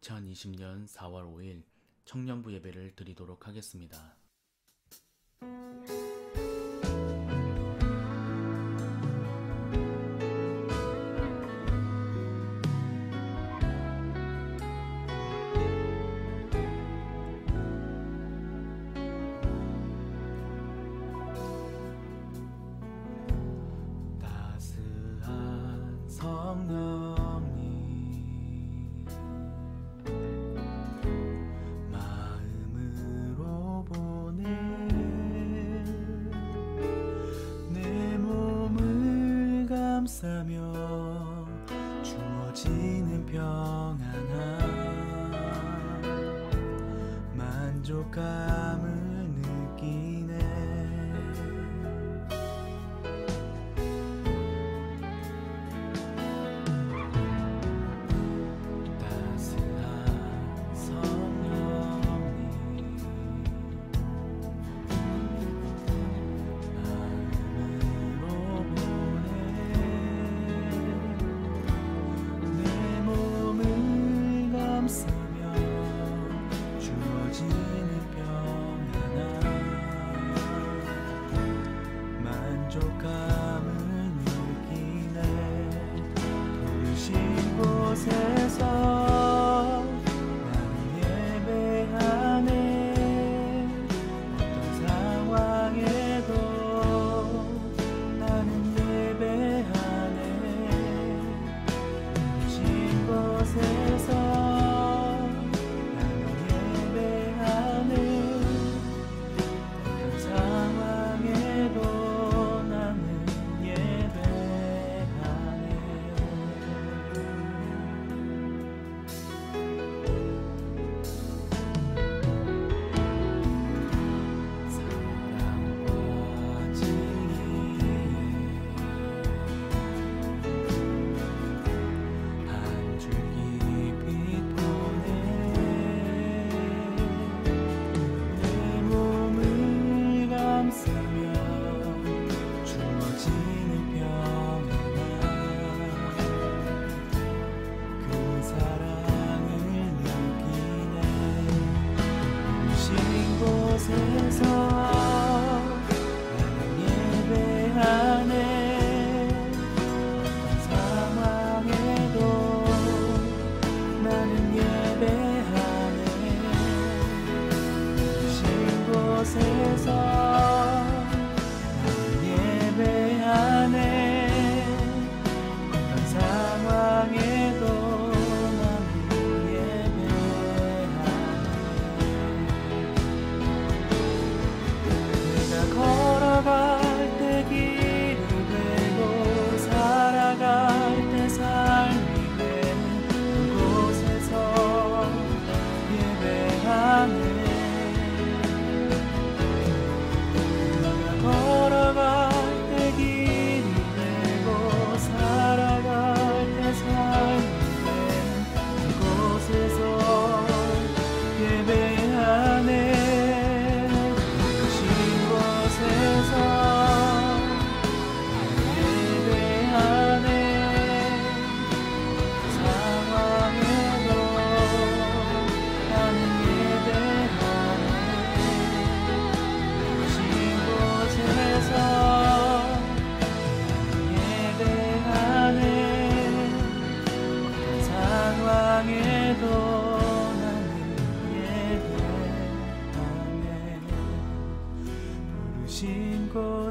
2020년 4월 5일 청년부 예배를 드리도록 하겠습니다. 따스한 성령님 마음으로 보내 내 몸을 감싸며 주어지는 평안함 만족감을 느끼네.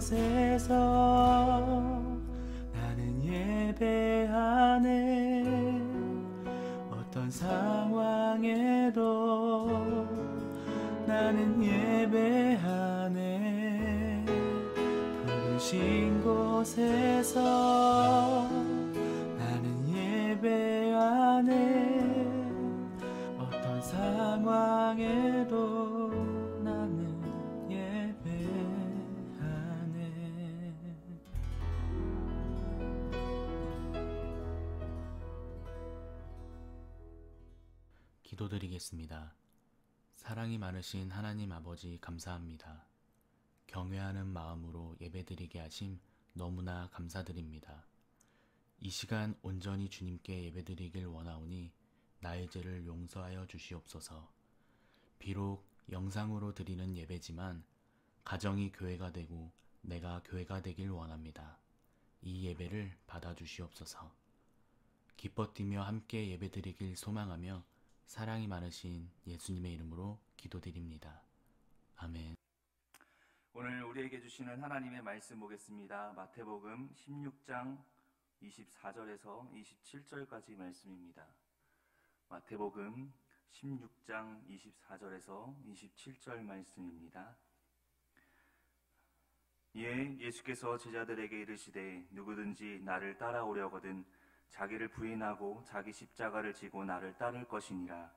곳에서 나는 예배하네. 어떤 상황에도 나는 예배하네. 부르신 곳에서 나는 예배하네. 어떤 상황에도 나는 기도드리겠습니다. 사랑이 많으신 하나님 아버지 감사합니다. 경외하는 마음으로 예배드리게 하심 너무나 감사드립니다. 이 시간 온전히 주님께 예배드리길 원하오니 나의 죄를 용서하여 주시옵소서. 비록 영상으로 드리는 예배지만 가정이 교회가 되고 내가 교회가 되길 원합니다. 이 예배를 받아주시옵소서. 기뻐 뛰며 함께 예배드리길 소망하며 사랑이 많으신 예수님의 이름으로 기도드립니다. 아멘. 오늘 우리에게 주시는 하나님의 말씀 보겠습니다. 마태복음 16장 24절에서 27절까지 말씀입니다. 마태복음 16장 24절에서 27절 말씀입니다. 이에 예수께서 제자들에게 이르시되 누구든지 나를 따라오려거든 자기를 부인하고 자기 십자가를 지고 나를 따를 것이니라.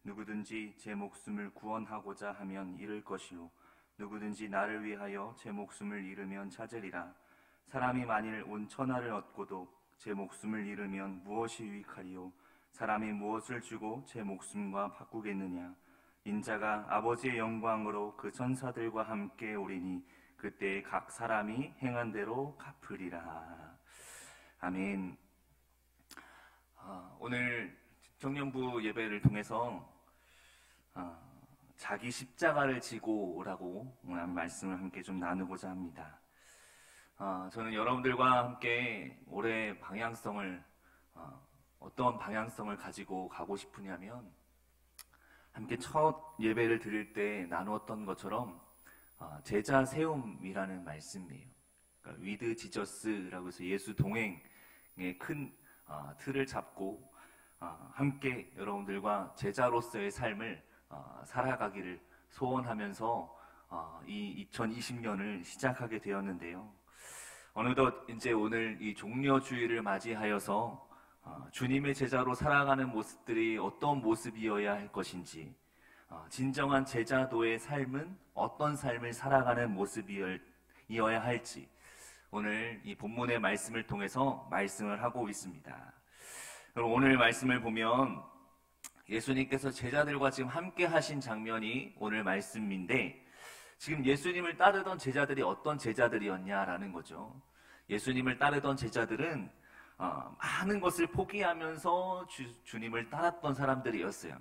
누구든지 제 목숨을 구원하고자 하면 잃을 것이요 누구든지 나를 위하여 제 목숨을 잃으면 찾으리라. 사람이 만일 온 천하를 얻고도 제 목숨을 잃으면 무엇이 유익하리요? 사람이 무엇을 주고 제 목숨과 바꾸겠느냐? 인자가 아버지의 영광으로 그 천사들과 함께 오리니 그때 각 사람이 행한 대로 갚으리라. 아멘. 오늘 청년부 예배를 통해서 자기 십자가를 지고라고 말씀을 함께 좀 나누고자 합니다. 저는 여러분들과 함께 올해 방향성을 어떤 방향성을 가지고 가고 싶으냐면 함께 첫 예배를 드릴 때 나누었던 것처럼 제자 세움이라는 말씀이에요. 그러니까 위드 지저스라고 해서 예수 동행의 큰 틀을 잡고 함께 여러분들과 제자로서의 삶을 살아가기를 소원하면서 이 2020년을 시작하게 되었는데요. 어느덧 이제 오늘 이 종려주일을 맞이하여서 주님의 제자로 살아가는 모습들이 어떤 모습이어야 할 것인지, 진정한 제자도의 삶은 어떤 삶을 살아가는 모습이어야 할지 오늘 이 본문의 말씀을 통해서 말씀을 하고 있습니다. 그럼 오늘 말씀을 보면 예수님께서 제자들과 지금 함께 하신 장면이 오늘 말씀인데, 지금 예수님을 따르던 제자들이 어떤 제자들이었냐라는 거죠. 예수님을 따르던 제자들은 많은 것을 포기하면서 주님을 따랐던 사람들이었어요.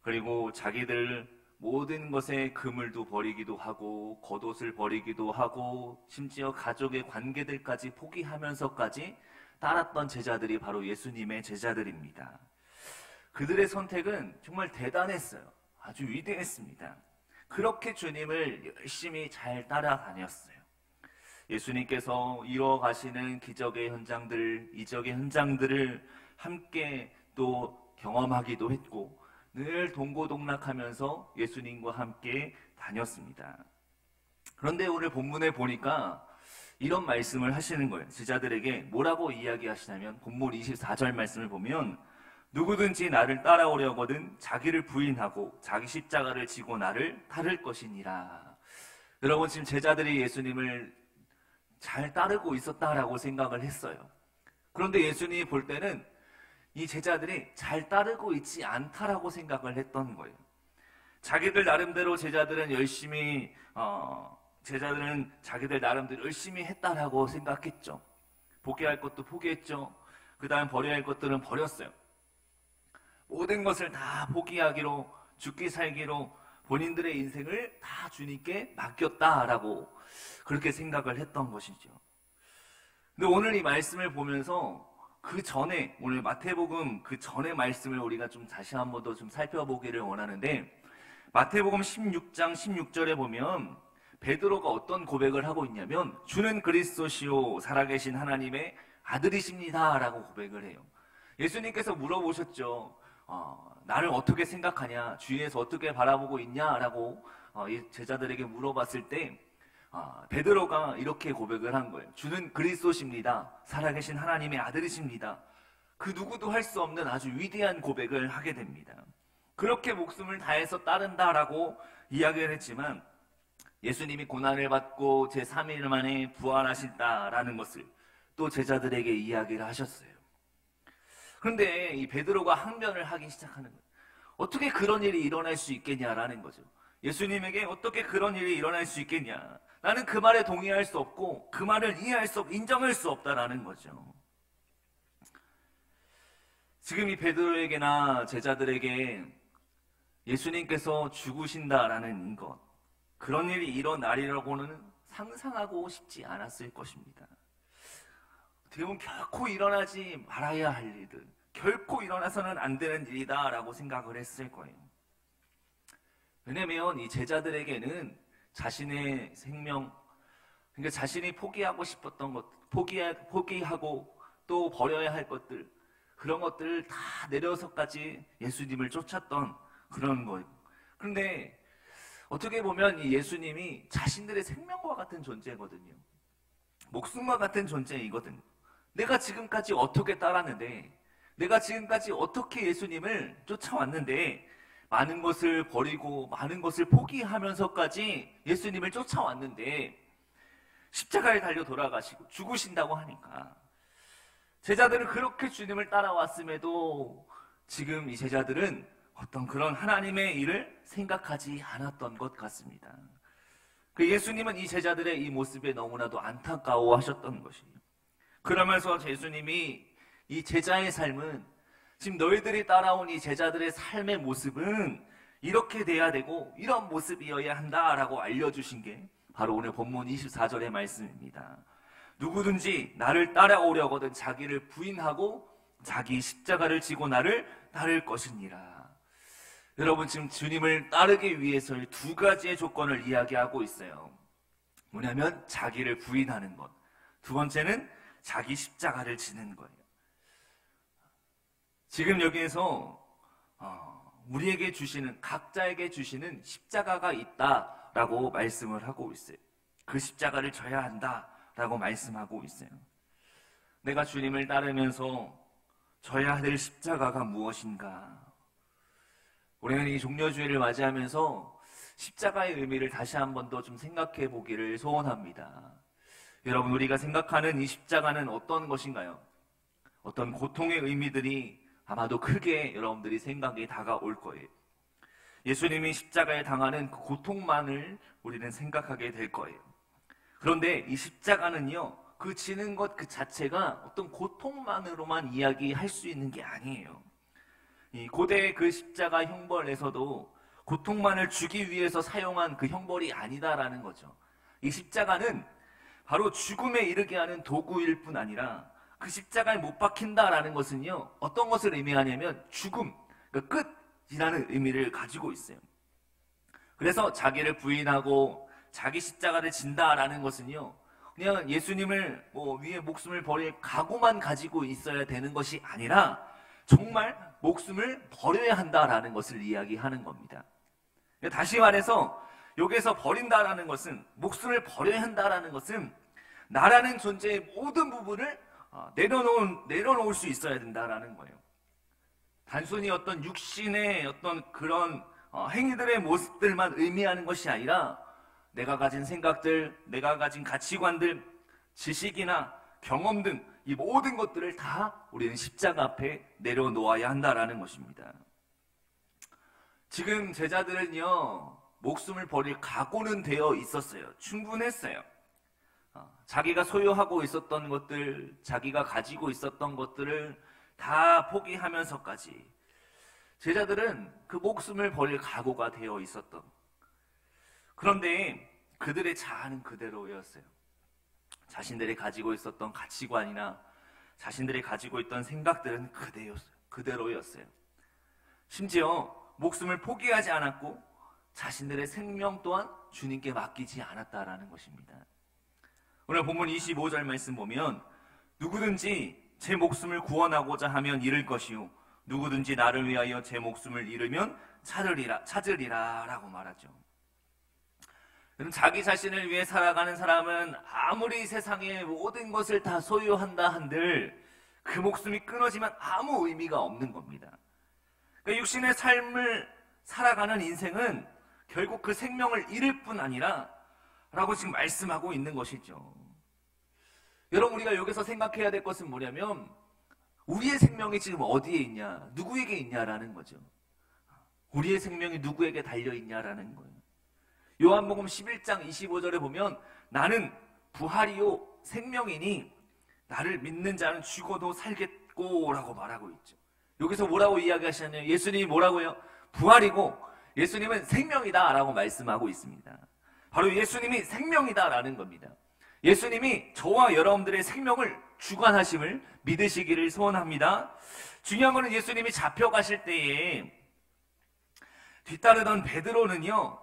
그리고 자기들 모든 것에 그물도 버리기도 하고 겉옷을 버리기도 하고 심지어 가족의 관계들까지 포기하면서까지 따랐던 제자들이 바로 예수님의 제자들입니다. 그들의 선택은 정말 대단했어요. 아주 위대했습니다. 그렇게 주님을 열심히 잘 따라다녔어요. 예수님께서 이뤄가시는 기적의 현장들, 이적의 현장들을 함께 또 경험하기도 했고 늘 동고동락하면서 예수님과 함께 다녔습니다. 그런데 오늘 본문에 보니까 이런 말씀을 하시는 거예요. 제자들에게 뭐라고 이야기하시냐면 본문 24절 말씀을 보면 누구든지 나를 따라오려거든 자기를 부인하고 자기 십자가를 지고 나를 따를 것이니라. 여러분, 지금 제자들이 예수님을 잘 따르고 있었다라고 생각을 했어요. 그런데 예수님이 볼 때는 이 제자들이 잘 따르고 있지 않다라고 생각을 했던 거예요. 자기들 나름대로 제자들은 자기들 나름대로 열심히 했다라고 생각했죠. 포기할 것도 포기했죠. 그 다음 버려야 할 것들은 버렸어요. 모든 것을 다 포기하기로, 죽기 살기로 본인들의 인생을 다 주님께 맡겼다라고 그렇게 생각을 했던 것이죠. 근데 오늘 이 말씀을 보면서 그 전에, 오늘 마태복음 그 전의 말씀을 우리가 좀 다시 한 번 더 좀 살펴보기를 원하는데, 마태복음 16장 16절에 보면 베드로가 어떤 고백을 하고 있냐면 주는 그리스도시요 살아계신 하나님의 아들이십니다 라고 고백을 해요. 예수님께서 물어보셨죠. 나를 어떻게 생각하냐, 주위에서 어떻게 바라보고 있냐라고 제자들에게 물어봤을 때 베드로가 이렇게 고백을 한 거예요. 주는 그리스도십니다. 살아계신 하나님의 아들이십니다. 그 누구도 할 수 없는 아주 위대한 고백을 하게 됩니다. 그렇게 목숨을 다해서 따른다라고 이야기를 했지만 예수님이 고난을 받고 제3일 만에 부활하신다라는 것을 또 제자들에게 이야기를 하셨어요. 그런데 이 베드로가 항변을 하기 시작하는 거예요. 어떻게 그런 일이 일어날 수 있겠냐라는 거죠. 예수님에게 어떻게 그런 일이 일어날 수 있겠냐. 나는 그 말에 동의할 수 없고 그 말을 이해할 수 없고 인정할 수 없다라는 거죠. 지금 이 베드로에게나 제자들에게 예수님께서 죽으신다라는 것, 그런 일이 일어나리라고는 상상하고 싶지 않았을 것입니다. 어떻게 보면 결코 일어나지 말아야 할 일들, 결코 일어나서는 안 되는 일이다라고 생각을 했을 거예요. 왜냐하면 이 제자들에게는 자신의 생명, 그러니까 자신이 포기하고 싶었던 것, 포기하고 또 버려야 할 것들, 그런 것들을 다 내려서까지 예수님을 쫓았던 그런 거예요. 그런데 어떻게 보면 이 예수님이 자신들의 생명과 같은 존재거든요. 목숨과 같은 존재이거든요. 내가 지금까지 어떻게 따랐는데, 내가 지금까지 어떻게 예수님을 쫓아왔는데, 많은 것을 버리고 많은 것을 포기하면서까지 예수님을 쫓아왔는데 십자가에 달려 돌아가시고 죽으신다고 하니까, 제자들은 그렇게 주님을 따라왔음에도 지금 이 제자들은 어떤 그런 하나님의 일을 생각하지 않았던 것 같습니다. 그 예수님은 이 제자들의 이 모습에 너무나도 안타까워하셨던 것이에요. 그러면서 예수님이 이 제자의 삶은, 지금 너희들이 따라온 이 제자들의 삶의 모습은 이렇게 돼야 되고 이런 모습이어야 한다라고 알려주신 게 바로 오늘 본문 24절의 말씀입니다. 누구든지 나를 따라오려거든 자기를 부인하고 자기 십자가를 지고 나를 따를 것이니라. 여러분, 지금 주님을 따르기 위해서의 두 가지의 조건을 이야기하고 있어요. 뭐냐면 자기를 부인하는 것, 두 번째는 자기 십자가를 지는 거예요. 지금 여기에서 우리에게 주시는, 각자에게 주시는 십자가가 있다라고 말씀을 하고 있어요. 그 십자가를 져야 한다라고 말씀하고 있어요. 내가 주님을 따르면서 져야 될 십자가가 무엇인가? 우리는 이 종려주일을 맞이하면서 십자가의 의미를 다시 한 번 더 좀 생각해 보기를 소원합니다. 여러분, 우리가 생각하는 이 십자가는 어떤 것인가요? 어떤 고통의 의미들이 아마도 크게 여러분들이 생각이 다가올 거예요. 예수님이 십자가에 당하는 그 고통만을 우리는 생각하게 될 거예요. 그런데 이 십자가는요, 그 지는 것 그 자체가 어떤 고통만으로만 이야기할 수 있는 게 아니에요. 이 고대의 그 십자가 형벌에서도 고통만을 주기 위해서 사용한 그 형벌이 아니다라는 거죠. 이 십자가는 바로 죽음에 이르게 하는 도구일 뿐 아니라, 그 십자가에 못 박힌다라는 것은요, 어떤 것을 의미하냐면 죽음, 그러니까 끝이라는 의미를 가지고 있어요. 그래서 자기를 부인하고 자기 십자가를 진다라는 것은요, 그냥 예수님을 위에 목숨을 버릴 각오만 가지고 있어야 되는 것이 아니라 정말 목숨을 버려야 한다라는 것을 이야기하는 겁니다. 다시 말해서 여기서 버린다라는 것은, 목숨을 버려야 한다라는 것은 나라는 존재의 모든 부분을 내려놓을 수 있어야 된다라는 거예요. 단순히 어떤 육신의 어떤 그런 행위들의 모습들만 의미하는 것이 아니라, 내가 가진 생각들, 내가 가진 가치관들, 지식이나 경험 등 이 모든 것들을 다 우리는 십자가 앞에 내려놓아야 한다라는 것입니다. 지금 제자들은요, 목숨을 버릴 각오는 되어 있었어요. 충분했어요. 자기가 소유하고 있었던 것들, 자기가 가지고 있었던 것들을 다 포기하면서까지 제자들은 그 목숨을 버릴 각오가 되어 있었던, 그런데 그들의 자아는 그대로였어요. 자신들이 가지고 있었던 가치관이나 자신들이 가지고 있던 생각들은 그대로였어요. 심지어 목숨을 포기하지 않았고 자신들의 생명 또한 주님께 맡기지 않았다라는 것입니다. 오늘 본문 25절 말씀 보면, 누구든지 제 목숨을 구원하고자 하면 잃을 것이요, 누구든지 나를 위하여 제 목숨을 잃으면 찾으리라 라고 말하죠. 자기 자신을 위해 살아가는 사람은 아무리 세상의 모든 것을 다 소유한다 한들 그 목숨이 끊어지면 아무 의미가 없는 겁니다. 그러니까 육신의 삶을 살아가는 인생은 결국 그 생명을 잃을 뿐 아니라 라고 지금 말씀하고 있는 것이죠. 여러분, 우리가 여기서 생각해야 될 것은 뭐냐면, 우리의 생명이 지금 어디에 있냐, 누구에게 있냐라는 거죠. 우리의 생명이 누구에게 달려있냐라는 거예요. 요한복음 11장 25절에 보면, 나는 부활이요 생명이니 나를 믿는 자는 죽어도 살겠고 라고 말하고 있죠. 여기서 뭐라고 이야기하시냐면 예수님이 뭐라고요? 부활이고 예수님은 생명이다 라고 말씀하고 있습니다. 바로 예수님이 생명이다라는 겁니다. 예수님이 저와 여러분들의 생명을 주관하심을 믿으시기를 소원합니다. 중요한 것은 예수님이 잡혀가실 때에 뒤따르던 베드로는요,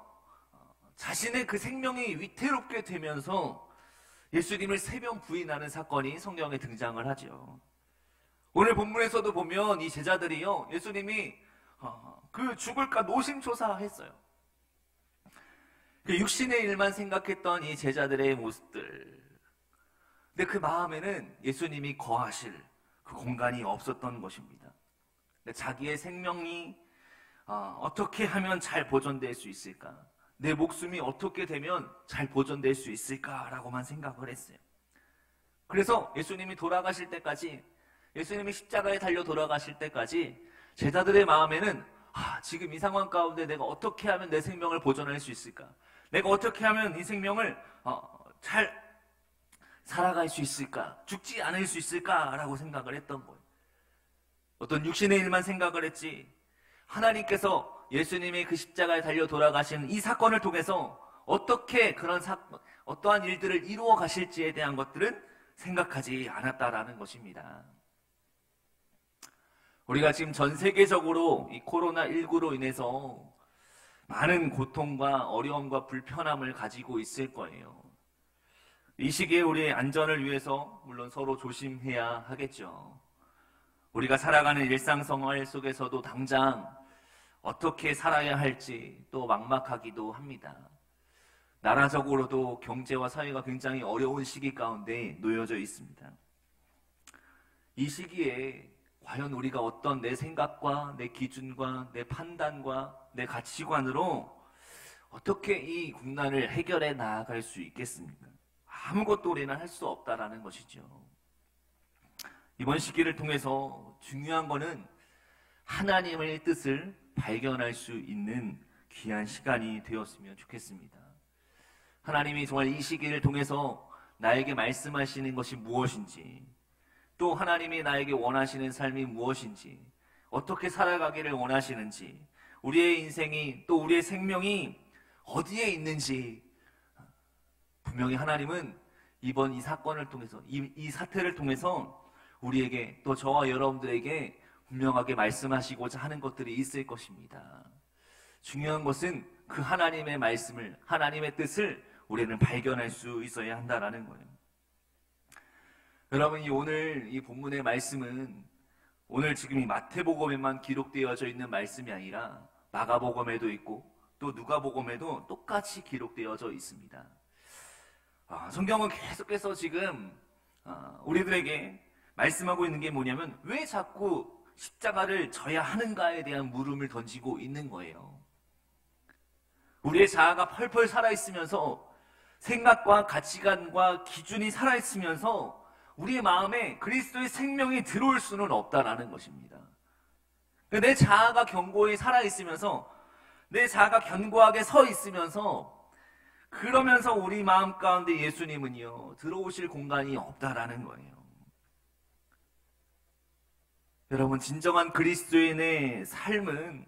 자신의 그 생명이 위태롭게 되면서 예수님을 3번 부인하는 사건이 성경에 등장을 하죠. 오늘 본문에서도 보면 이 제자들이요, 예수님이 그 죽을까 노심초사했어요. 그 육신의 일만 생각했던 이 제자들의 모습들. 근데 그 마음에는 예수님이 거하실 그 공간이 없었던 것입니다. 자기의 생명이 어떻게 하면 잘 보존될 수 있을까? 내 목숨이 어떻게 되면 잘 보존될 수 있을까라고만 생각을 했어요. 그래서 예수님이 돌아가실 때까지, 예수님이 십자가에 달려 돌아가실 때까지 제자들의 마음에는 지금 이 상황 가운데 내가 어떻게 하면 내 생명을 보존할 수 있을까? 내가 어떻게 하면 이 생명을 잘 살아갈 수 있을까? 죽지 않을 수 있을까라고 생각을 했던 거예요. 어떤 육신의 일만 생각을 했지, 하나님께서 예수님이 그 십자가에 달려 돌아가신 이 사건을 통해서 어떻게 어떠한 일들을 이루어 가실지에 대한 것들은 생각하지 않았다라는 것입니다. 우리가 지금 전 세계적으로 이 코로나19로 인해서 많은 고통과 어려움과 불편함을 가지고 있을 거예요. 이 시기에 우리의 안전을 위해서 물론 서로 조심해야 하겠죠. 우리가 살아가는 일상생활 속에서도 당장 어떻게 살아야 할지 또 막막하기도 합니다. 나라적으로도 경제와 사회가 굉장히 어려운 시기 가운데 놓여져 있습니다. 이 시기에 과연 우리가 어떤 내 생각과 내 기준과 내 판단과 내 가치관으로 어떻게 이 국난을 해결해 나아갈 수 있겠습니까? 아무것도 우리는 할 수 없다라는 것이죠. 이번 시기를 통해서 중요한 것은 하나님의 뜻을 발견할 수 있는 귀한 시간이 되었으면 좋겠습니다. 하나님이 정말 이 시기를 통해서 나에게 말씀하시는 것이 무엇인지, 또 하나님이 나에게 원하시는 삶이 무엇인지, 어떻게 살아가기를 원하시는지, 우리의 인생이 또 우리의 생명이 어디에 있는지 분명히 하나님은 이번 이 사건을 통해서 이 사태를 통해서 우리에게 또 저와 여러분들에게 분명하게 말씀하시고자 하는 것들이 있을 것입니다. 중요한 것은 그 하나님의 말씀을, 하나님의 뜻을 우리는 발견할 수 있어야 한다는 거예요. 여러분, 오늘 이 본문의 말씀은 오늘 지금 이 마태복음에만 기록되어져 있는 말씀이 아니라 마가복음에도 있고 또 누가복음에도 똑같이 기록되어져 있습니다. 성경은 계속해서 지금 우리들에게 말씀하고 있는 게 뭐냐면 왜 자꾸 십자가를 져야 하는가에 대한 물음을 던지고 있는 거예요. 우리의 자아가 펄펄 살아있으면서 생각과 가치관과 기준이 살아있으면서 우리의 마음에 그리스도의 생명이 들어올 수는 없다라는 것입니다. 내 자아가 견고히 살아있으면서 내 자아가 견고하게 서 있으면서 그러면서 우리 마음 가운데 예수님은요 들어오실 공간이 없다라는 거예요. 여러분, 진정한 그리스도인의 삶은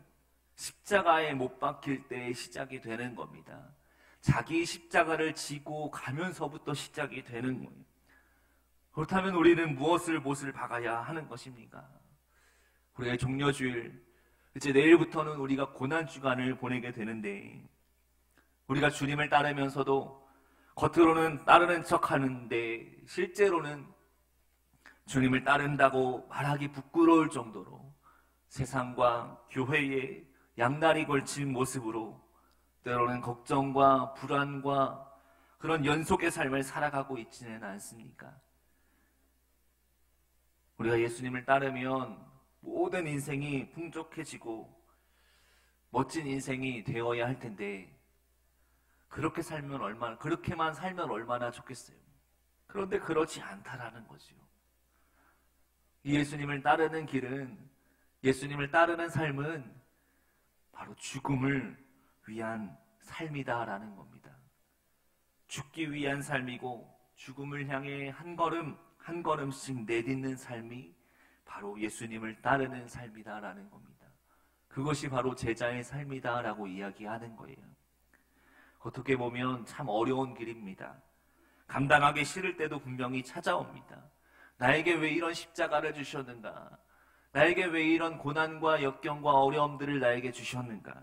십자가에 못 박힐 때 시작이 되는 겁니다. 자기 십자가를 지고 가면서부터 시작이 되는 거예요. 그렇다면 우리는 무엇을 박아야 하는 것입니까? 우리가 종려주일, 이제 내일부터는 우리가 고난주간을 보내게 되는데 우리가 주님을 따르면서도 겉으로는 따르는 척 하는데 실제로는 주님을 따른다고 말하기 부끄러울 정도로 세상과 교회에 양다리 걸친 모습으로 때로는 걱정과 불안과 그런 연속의 삶을 살아가고 있지는 않습니까? 우리가 예수님을 따르면 모든 인생이 풍족해지고 멋진 인생이 되어야 할 텐데 그렇게만 살면 얼마나 좋겠어요. 그런데 그렇지 않다라는 거죠. 예수님을 따르는 길은, 예수님을 따르는 삶은 바로 죽음을 위한 삶이다라는 겁니다. 죽기 위한 삶이고 죽음을 향해 한 걸음 한 걸음씩 내딛는 삶이 바로 예수님을 따르는 삶이다라는 겁니다. 그것이 바로 제자의 삶이다라고 이야기하는 거예요. 어떻게 보면 참 어려운 길입니다. 감당하기 싫을 때도 분명히 찾아옵니다. 나에게 왜 이런 십자가를 주셨는가? 나에게 왜 이런 고난과 역경과 어려움들을 나에게 주셨는가?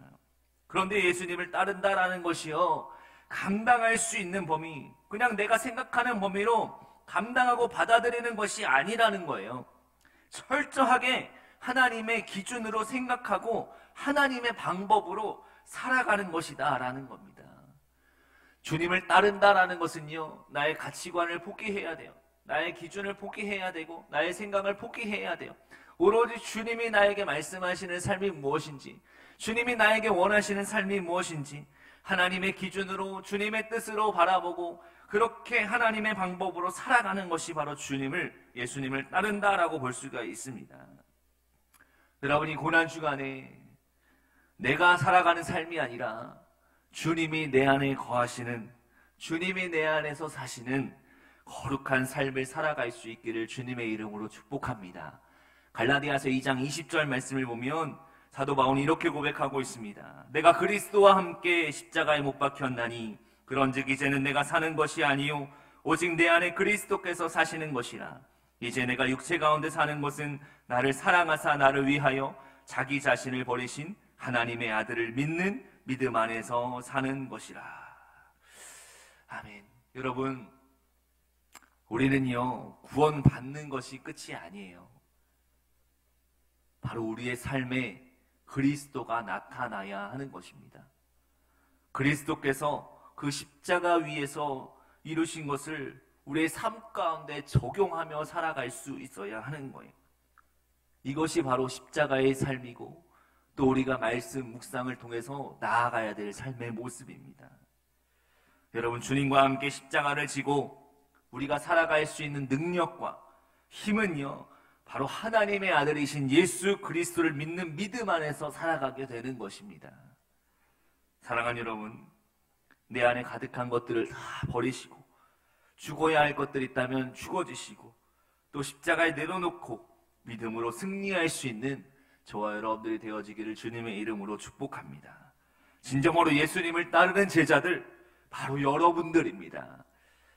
그런데 예수님을 따른다라는 것이요, 감당할 수 있는 범위, 그냥 내가 생각하는 범위로 감당하고 받아들이는 것이 아니라는 거예요. 철저하게 하나님의 기준으로 생각하고 하나님의 방법으로 살아가는 것이다라는 겁니다. 주님을 따른다라는 것은요, 나의 가치관을 포기해야 돼요. 나의 기준을 포기해야 되고 나의 생각을 포기해야 돼요. 오로지 주님이 나에게 말씀하시는 삶이 무엇인지, 주님이 나에게 원하시는 삶이 무엇인지 하나님의 기준으로 주님의 뜻으로 바라보고 그렇게 하나님의 방법으로 살아가는 것이 바로 예수님을 따른다라고 볼 수가 있습니다. 여러분이 고난주간에 내가 살아가는 삶이 아니라 주님이 내 안에 거하시는, 주님이 내 안에서 사시는 거룩한 삶을 살아갈 수 있기를 주님의 이름으로 축복합니다. 갈라디아서 2장 20절 말씀을 보면 사도 바울이 이렇게 고백하고 있습니다. 내가 그리스도와 함께 십자가에 못 박혔나니 그런즉 이제는 내가 사는 것이 아니요 오직 내 안에 그리스도께서 사시는 것이라. 이제 내가 육체 가운데 사는 것은 나를 사랑하사 나를 위하여 자기 자신을 버리신 하나님의 아들을 믿는 믿음 안에서 사는 것이라. 아멘. 여러분, 우리는요, 구원받는 것이 끝이 아니에요. 바로 우리의 삶에 그리스도가 나타나야 하는 것입니다. 그리스도께서 그 십자가 위에서 이루신 것을 우리의 삶 가운데 적용하며 살아갈 수 있어야 하는 거예요. 이것이 바로 십자가의 삶이고 또 우리가 말씀 묵상을 통해서 나아가야 될 삶의 모습입니다. 여러분, 주님과 함께 십자가를 지고 우리가 살아갈 수 있는 능력과 힘은요, 바로 하나님의 아들이신 예수 그리스도를 믿는 믿음 안에서 살아가게 되는 것입니다. 사랑하는 여러분, 내 안에 가득한 것들을 다 버리시고 죽어야 할 것들이 있다면 죽어주시고 또 십자가에 내려놓고 믿음으로 승리할 수 있는 저와 여러분들이 되어지기를 주님의 이름으로 축복합니다. 진정으로 예수님을 따르는 제자들, 바로 여러분들입니다.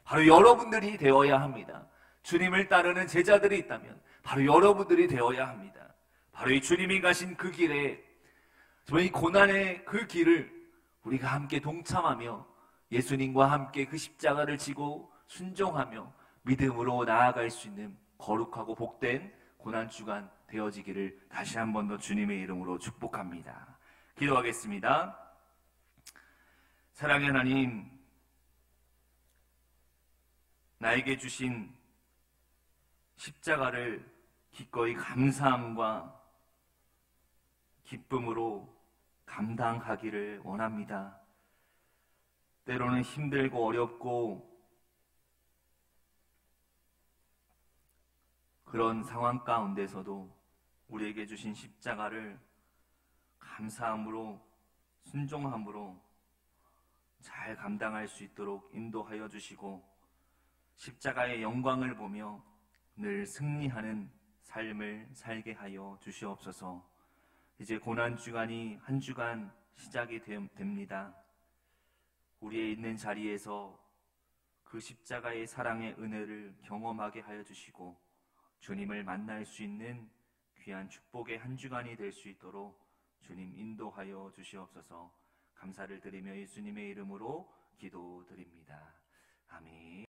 바로 여러분들이 되어야 합니다. 주님을 따르는 제자들이 있다면 바로 여러분들이 되어야 합니다. 바로 이 주님이 가신 그 길에, 저희 고난의 그 길을 우리가 함께 동참하며 예수님과 함께 그 십자가를 지고 순종하며 믿음으로 나아갈 수 있는 거룩하고 복된 고난주간 되어지기를 다시 한 번 더 주님의 이름으로 축복합니다. 기도하겠습니다. 사랑의 하나님, 나에게 주신 십자가를 기꺼이 감사함과 기쁨으로 감당하기를 원합니다. 때로는 힘들고 어렵고 그런 상황 가운데서도 우리에게 주신 십자가를 감사함으로 순종함으로 잘 감당할 수 있도록 인도하여 주시고 십자가의 영광을 보며 늘 승리하는 삶을 살게 하여 주시옵소서. 이제 고난주간이 한 주간 시작이 됩니다. 우리의 있는 자리에서 그 십자가의 사랑의 은혜를 경험하게 하여 주시고 주님을 만날 수 있는 귀한 축복의 한 주간이 될 수 있도록 주님 인도하여 주시옵소서. 감사를 드리며 예수님의 이름으로 기도드립니다. 아멘.